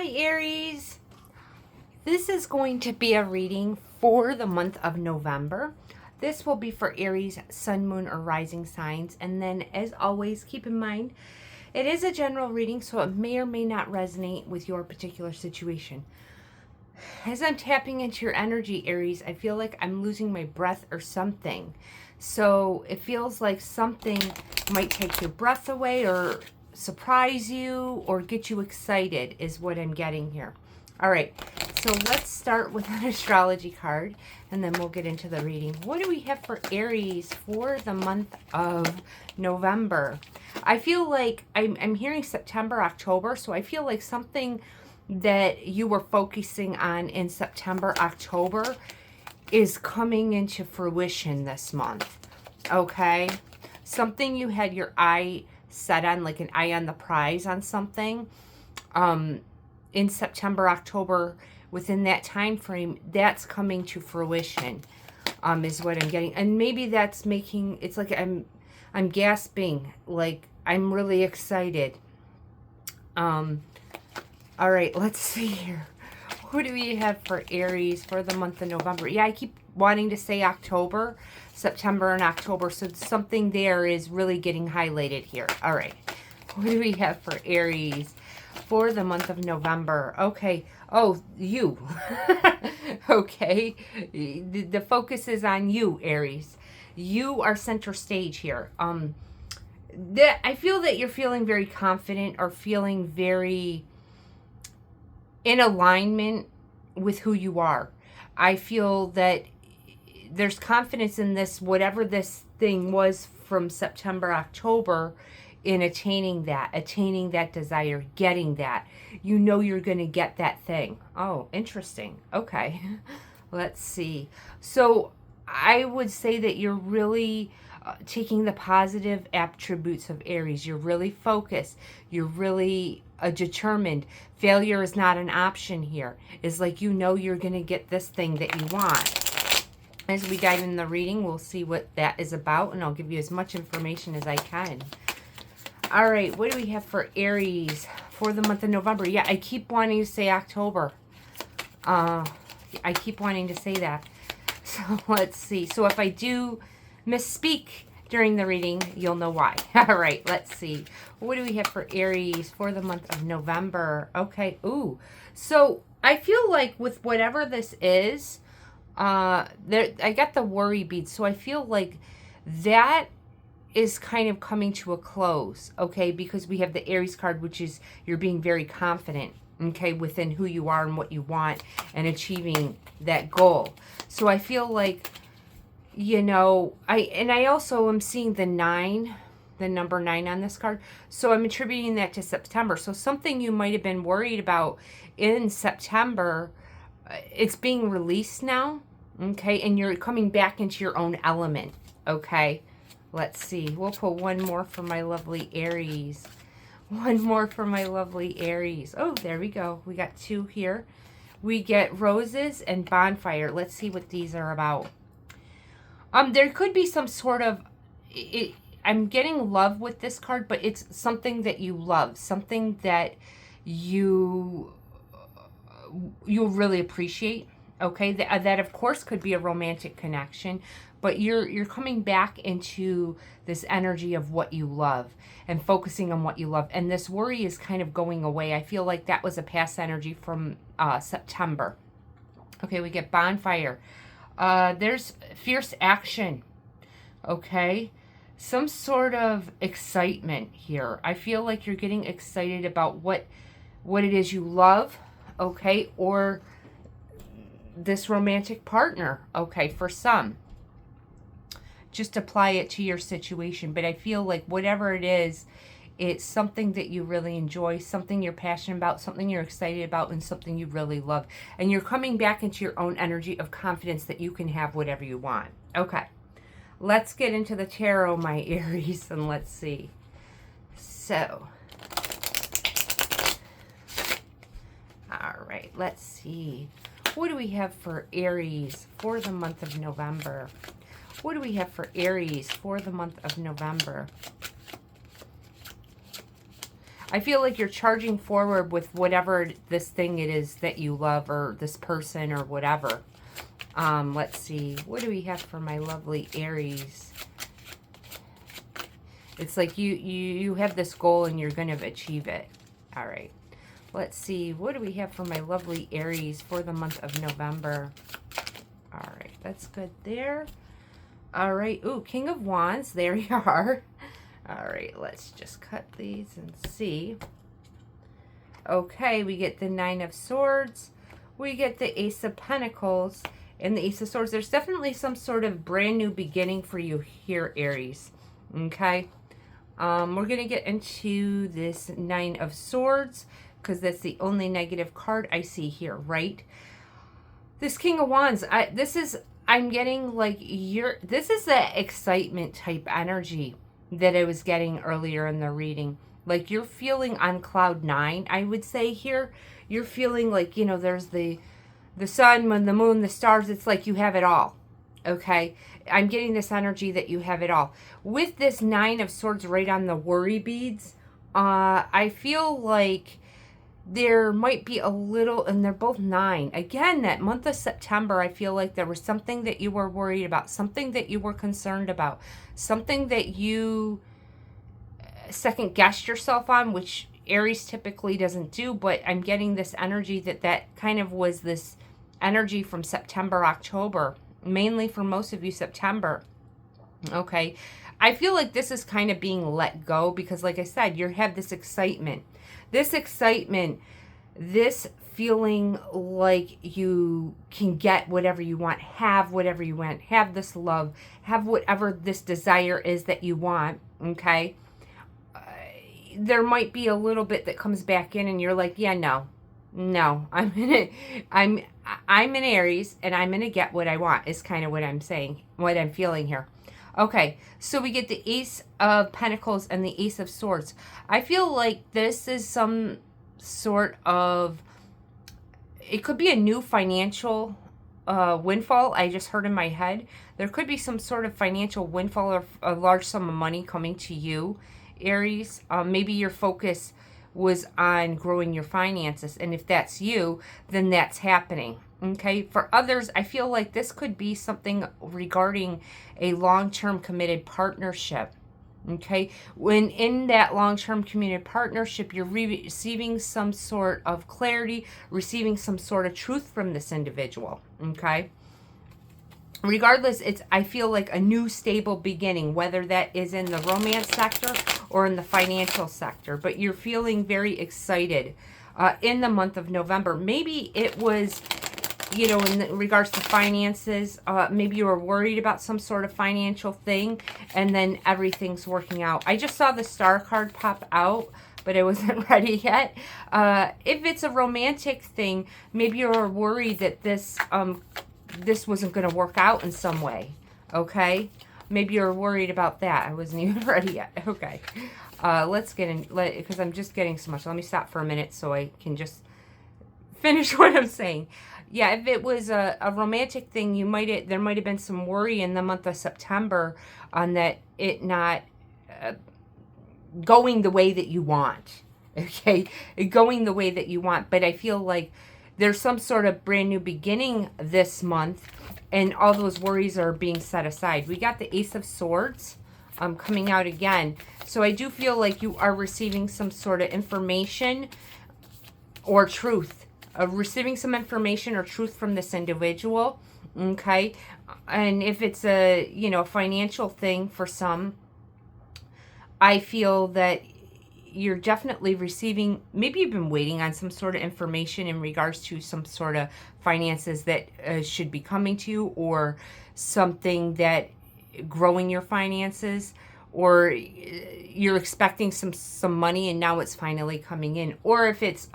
Hi, Aries. This is going to be a reading for the month of November. This will be for Aries, Sun, Moon, or Rising signs. And then, as always, keep in mind, it is a general reading, so it may or may not resonate with your particular situation. As I'm tapping into your energy, Aries, I feel like I'm losing my breath or something. So it feels like something might take your breath away or surprise you or get you excited is what I'm getting here. All right, so let's start with an astrology card and then we'll get into the reading. What do we have for Aries for the month of November? I feel like I'm hearing September, October, so I feel like something that you were focusing on in September, October is coming into fruition this month, okay? Something you had your eye set on, like an eye on the prize on something, in September, October, within that time frame, that's coming to fruition, is what I'm getting. And maybe that's making, it's like I'm gasping, like I'm really excited. All right, let's see here. What do we have for Aries for the month of November? Yeah, I keep wanting to say October, September and October, so something there is really getting highlighted here. All right, what do we have for Aries for the month of November? Okay, oh, you. Okay, the focus is on you, Aries. You are center stage here. I feel that you're feeling very confident or feeling very in alignment with who you are. I feel that there's confidence in this, whatever this thing was from September, October, in attaining that desire, getting that. You know you're going to get that thing. Oh, interesting. Okay. Let's see. So I would say that you're really taking the positive attributes of Aries. You're really focused. You're really determined. Failure is not an option here. It's like you know you're going to get this thing that you want. As we dive in the reading, we'll see what that is about, and I'll give you as much information as I can. All right, what do we have for Aries for the month of November? Yeah, I keep wanting to say October. I keep wanting to say that. So let's see. So if I do misspeak during the reading, you'll know why. All right, let's see. What do we have for Aries for the month of November? Okay, ooh. So I feel like with whatever this is, I got the worry bead. So I feel like that is kind of coming to a close, okay? Because we have the Aries card, which is you're being very confident, okay, within who you are and what you want and achieving that goal. So I feel like, you know, I also am seeing the number 9 on this card. So I'm attributing that to September. So something you might have been worried about in September, it's being released now, okay? And you're coming back into your own element, okay? Let's see. We'll put one more for my lovely Aries. One more for my lovely Aries. Oh, there we go. We got 2 here. We get roses and bonfire. Let's see what these are about. There could be some sort of, I'm getting love with this card, but it's something that you love, something that you'll really appreciate. Okay, that of course could be a romantic connection, but you're coming back into this energy of what you love and focusing on what you love, and this worry is kind of going away. I feel like that was a past energy from September. Okay, we get bonfire. There's fierce action, okay? Some sort of excitement here. I feel like you're getting excited about what it is you love, okay? Or this romantic partner, okay, for some. Just apply it to your situation. But I feel like whatever it is, it's something that you really enjoy, something you're passionate about, something you're excited about, and something you really love. And you're coming back into your own energy of confidence that you can have whatever you want. Okay, let's get into the tarot, my Aries, and let's see. So, all right, let's see. What do we have for Aries for the month of November? What do we have for Aries for the month of November? I feel like you're charging forward with whatever this thing it is that you love, or this person, or whatever. Let's see. What do we have for my lovely Aries? It's like you have this goal and you're going to achieve it. All right. Let's see. What do we have for my lovely Aries for the month of November? All right. That's good there. All right. Ooh, King of Wands. There you are. All right. Let's just cut these and see. Okay. We get the Nine of Swords. We get the Ace of Pentacles and the Ace of Swords. There's definitely some sort of brand new beginning for you here, Aries. Okay. We're going to get into this Nine of Swords because that's the only negative card I see here, right? This King of Wands, I'm getting like this is the excitement type energy that I was getting earlier in the reading. Like you're feeling on cloud nine, I would say here. You're feeling like, you know, there's the sun, the moon, the stars. It's like you have it all. Okay. I'm getting this energy that you have it all. With this Nine of Swords right on the worry beads, I feel like there might be a little, and they're both 9. Again, that month of September, I feel like there was something that you were worried about, something that you were concerned about, something that you second guessed yourself on, which Aries typically doesn't do, but I'm getting this energy that kind of was this energy from September, October, mainly for most of you September. Okay. I feel like this is kind of being let go because, like I said, you have this excitement, this feeling like you can get whatever you want, have whatever you want, have this love, have whatever this desire is that you want. Okay. There might be a little bit that comes back in and you're like, yeah, no, I'm an Aries and I'm going to get what I want is kind of what I'm saying, what I'm feeling here. Okay. So we get the Ace of Pentacles and the Ace of Swords. I feel like this is some sort of, it could be a new financial windfall. I just heard in my head, there could be some sort of financial windfall or a large sum of money coming to you, Aries. Maybe your focus was on growing your finances, and if that's you, then that's happening. Okay. For others, I feel like this could be something regarding a long-term committed partnership. Okay. When in that long-term committed partnership, you're receiving some sort of clarity, receiving some sort of truth from this individual. Okay. Regardless, I feel like a new stable beginning, whether that is in the romance sector or in the financial sector, but you're feeling very excited in the month of November. Maybe it was, you know, in regards to finances, maybe you were worried about some sort of financial thing and then everything's working out. I just saw the Star card pop out, but I wasn't ready yet. If it's a romantic thing, maybe you were worried that this wasn't going to work out in some way. Okay. Maybe you're worried about that. I wasn't even ready yet. Okay. Let's get in, because I'm just getting so much. Let me stop for a minute so I can just finish what I'm saying. Yeah, if it was a romantic thing, there might have been some worry in the month of September on that it not going the way that you want. Okay. Going the way that you want. But I feel like there's some sort of brand new beginning this month, and all those worries are being set aside. We got the Ace of Swords coming out again. So I do feel like you are receiving some sort of information or truth. Receiving some information or truth from this individual. Okay. And if it's a, you know, financial thing for some, I feel that you're definitely receiving, maybe you've been waiting on some sort of information in regards to some sort of finances that should be coming to you, or something that growing your finances, or you're expecting some money and now it's finally coming in. Or if it's,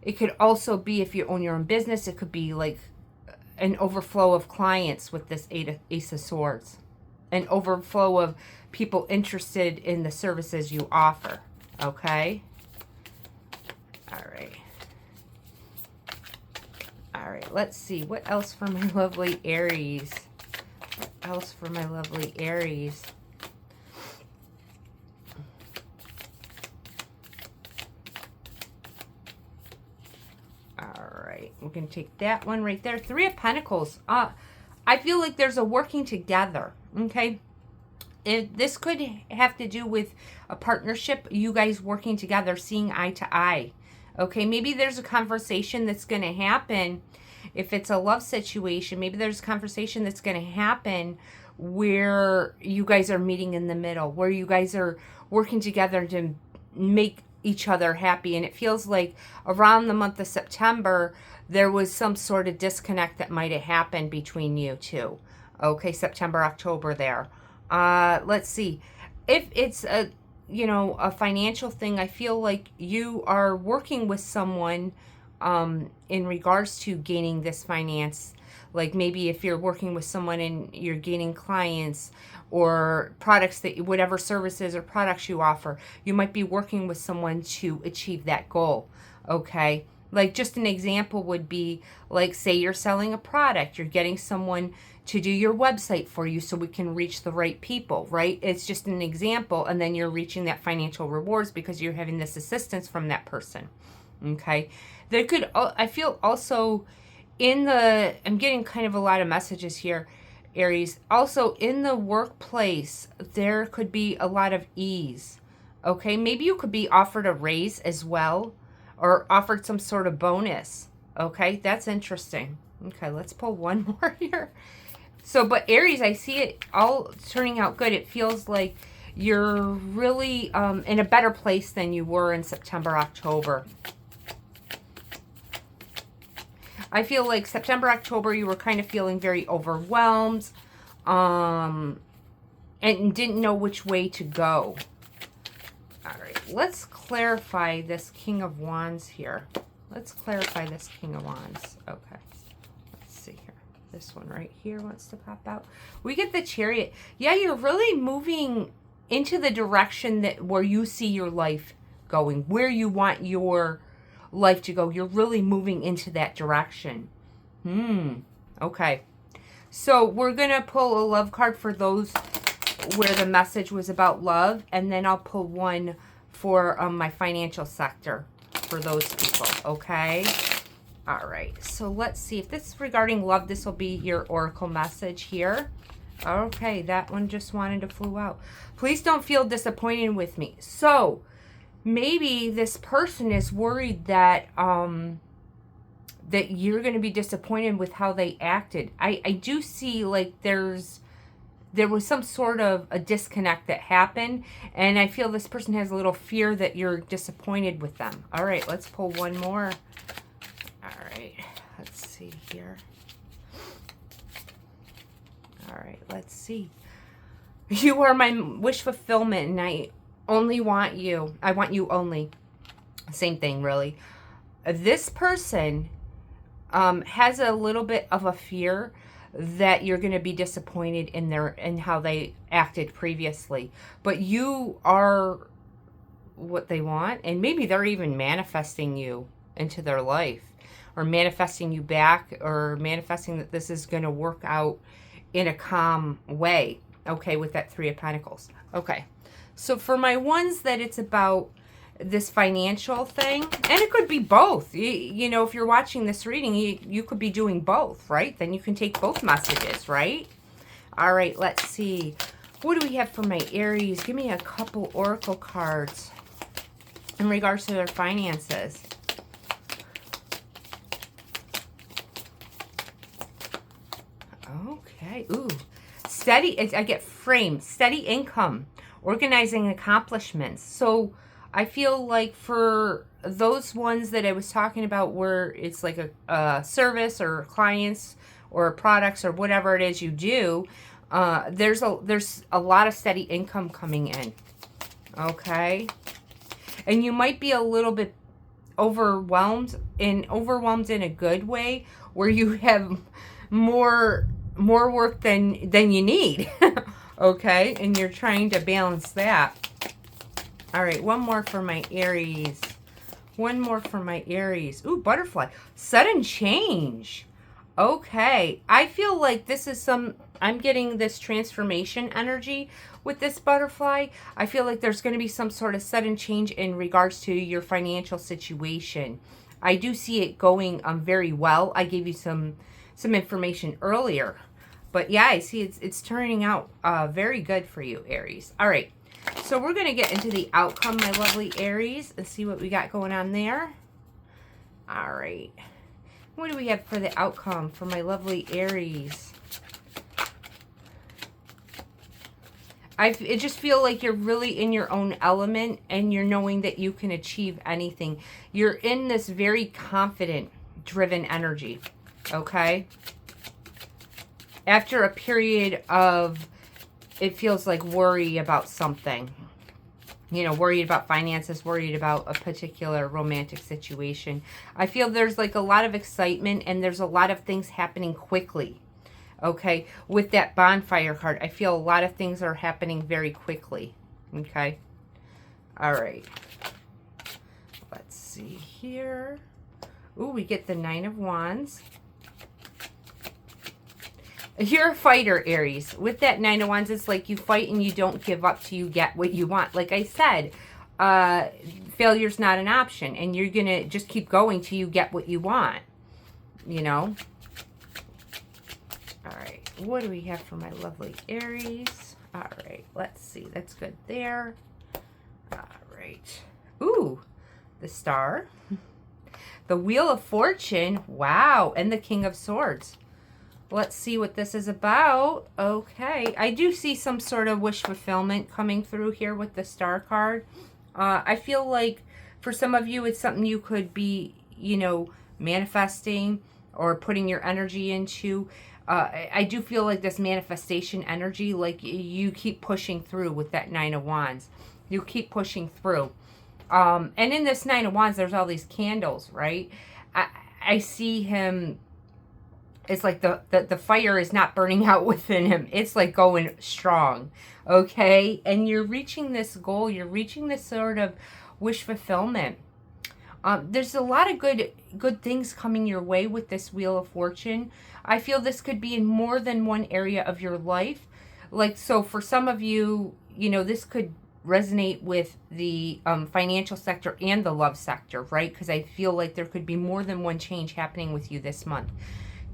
it could also be if you own your own business, it could be like an overflow of clients with this Ace of Swords. An overflow of people interested in the services you offer. Okay? All right. All right. Let's see. What else for my lovely Aries? What else for my lovely Aries? we're going to take that one right there. Three of Pentacles. I feel like there's a working together, okay? This could have to do with a partnership, you guys working together, seeing eye to eye, okay? Maybe there's a conversation that's going to happen. If it's a love situation, maybe there's a conversation that's going to happen where you guys are meeting in the middle, where you guys are working together to make each other happy. And it feels like around the month of September, there was some sort of disconnect that might have happened between you two. Okay, September, October there. Let's see. If it's a, you know, a financial thing, I feel like you are working with someone in regards to gaining this finance. Like maybe if you're working with someone and you're gaining clients or products that, whatever services or products you offer, you might be working with someone to achieve that goal. Okay. Like just an example would be like, say you're selling a product, you're getting someone to do your website for you so we can reach the right people, right? It's just an example. And then you're reaching that financial rewards because you're having this assistance from that person. Okay. There could, I feel also in the, I'm getting kind of a lot of messages here, Aries. Also in the workplace, there could be a lot of ease. Okay. Maybe you could be offered a raise as well, or offered some sort of bonus. Okay. That's interesting. Okay. Let's pull one more here. So, but Aries, I see it all turning out good. It feels like you're really in a better place than you were in September, October. I feel like September, October, you were kind of feeling very overwhelmed and didn't know which way to go. All right, let's clarify this King of Wands here. Let's clarify this King of Wands. Okay, let's see here. This one right here wants to pop out. We get the Chariot. Yeah, you're really moving into the direction that where you see your life going, where you want your life to go. You're really moving into that direction. Okay. So we're going to pull a love card for those where the message was about love. And then I'll pull one for my financial sector for those people. Okay. All right. So let's see if this is regarding love. This will be your oracle message here. Okay. That one just wanted to flew out. Please don't feel disappointed with me. So maybe this person is worried that that you're going to be disappointed with how they acted. I do see like there was some sort of a disconnect that happened, and I feel this person has a little fear that you're disappointed with them. All right, let's pull one more. All right, let's see here. All right, let's see. You are my wish fulfillment, and I only want you. I want you only. Same thing, really. This person has a little bit of a fear that you're going to be disappointed in how they acted previously. But you are what they want, and maybe they're even manifesting you into their life, or manifesting you back, or manifesting that this is going to work out in a calm way. Okay, with that Three of Pentacles. Okay. So for my ones that it's about this financial thing, and it could be both. You know, if you're watching this reading, you could be doing both, right? Then you can take both messages, right? All right, let's see. What do we have for my Aries? Give me a couple oracle cards in regards to their finances. Okay. Ooh. Steady. I get frame. Steady income. Organizing accomplishments. So I feel like for those ones that I was talking about where it's like a service or clients or products or whatever it is you do, there's a lot of steady income coming in. Okay. And you might be a little bit overwhelmed in a good way, where you have more work than you need. Okay, and you're trying to balance that. All right, one more for my Aries. One more for my Aries. Ooh, butterfly. Sudden change. Okay, I feel like this is I'm getting this transformation energy with this butterfly. I feel like there's going to be some sort of sudden change in regards to your financial situation. I do see it going very well. I gave you some information earlier. But yeah, I see it's turning out very good for you, Aries. All right. So we're going to get into the outcome, my lovely Aries, and see what we got going on there. All right. What do we have for the outcome for my lovely Aries? I just feel like you're really in your own element and you're knowing that you can achieve anything. You're in this very confident, driven energy, okay? After a period of, it feels like worry about something. You know, worried about finances, worried about a particular romantic situation. I feel there's like a lot of excitement and there's a lot of things happening quickly. Okay, with that bonfire card, I feel a lot of things are happening very quickly. Okay, all right. Let's see here. Ooh, we get the 9 of Wands. You're a fighter, Aries. With that 9 of Wands, it's like you fight and you don't give up till you get what you want. Like I said, failure's not an option, and you're going to just keep going till you get what you want, you know? All right, what do we have for my lovely Aries? All right, let's see. That's good there. All right. Ooh, the Star. The Wheel of Fortune. Wow, and the King of Swords. Let's see what this is about. Okay, I do see some sort of wish fulfillment coming through here with the Star card. I feel like for some of you, it's something you could be, you know, manifesting or putting your energy into. I do feel like this manifestation energy, like you keep pushing through with that 9 of Wands. You keep pushing through. And in this 9 of Wands, there's all these candles, right? I see him, it's like the fire is not burning out within him. It's like going strong, okay? And you're reaching this goal. You're reaching this sort of wish fulfillment. There's a lot of good things coming your way with this Wheel of Fortune. I feel this could be in more than one area of your life. Like, so for some of you, you know, this could resonate with the financial sector and the love sector, right? Because I feel like there could be more than one change happening with you this month.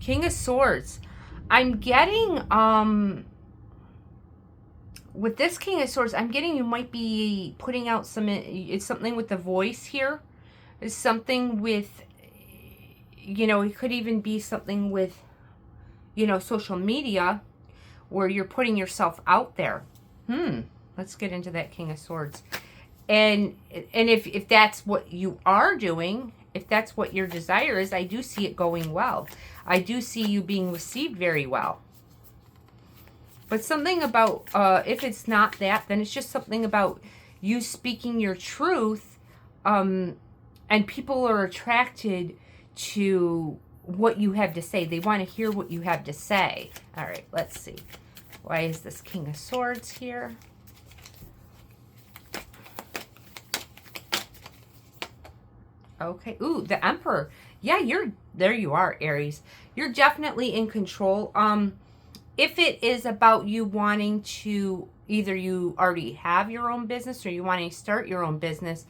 King of Swords. I'm getting, with this King of Swords, I'm getting you might be putting out some, it's something with the voice here. It's something with, you know, it could even be something with, you know, social media where you're putting yourself out there. Let's get into that King of Swords. And if that's what you are doing, if that's what your desire is, I do see it going well. I do see you being received very well. But something about, if it's not that, then it's just something about you speaking your truth, and people are attracted to what you have to say. They want to hear what you have to say. All right, let's see. Why is this King of Swords here? Okay. Ooh, the Emperor. Yeah, there you are, Aries. You're definitely in control. If it is about you wanting to, either you already have your own business or you want to start your own business,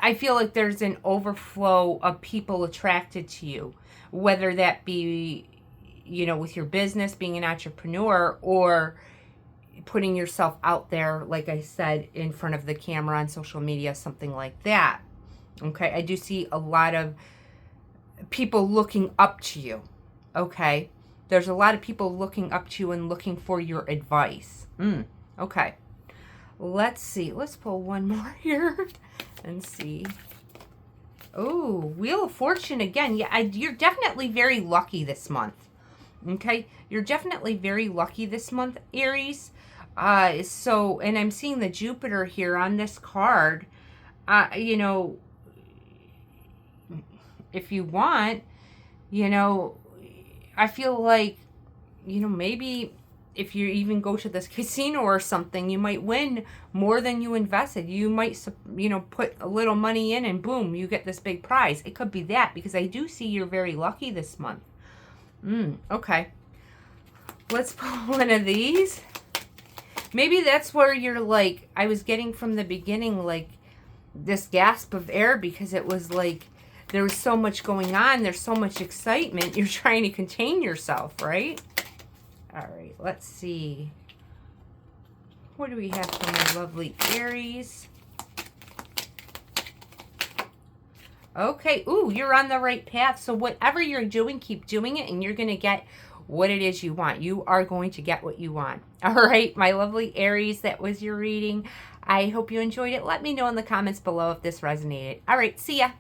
I feel like there's an overflow of people attracted to you, whether that be, you know, with your business, being an entrepreneur, or putting yourself out there, like I said, in front of the camera on social media, something like that. Okay, I do see a lot of people looking up to you. Okay, there's a lot of people looking up to you and looking for your advice. Okay, let's see. Let's pull one more here and see. Oh, Wheel of Fortune again. Yeah, you're definitely very lucky this month. Okay, you're definitely very lucky this month, Aries. So, and I'm seeing the Jupiter here on this card. You know, if you want, you know, I feel like, you know, maybe if you even go to this casino or something, you might win more than you invested. You might, you know, put a little money in and boom, you get this big prize. It could be that, because I do see you're very lucky this month. Okay. Let's pull one of these. Maybe that's where you're like, I was getting from the beginning, like this gasp of air, because it was like there's so much going on. There's so much excitement. You're trying to contain yourself, right? All right, let's see. What do we have for my lovely Aries? Okay. Ooh, you're on the right path. So whatever you're doing, keep doing it, and you're going to get what it is you want. You are going to get what you want. All right, my lovely Aries, that was your reading. I hope you enjoyed it. Let me know in the comments below if this resonated. All right, see ya.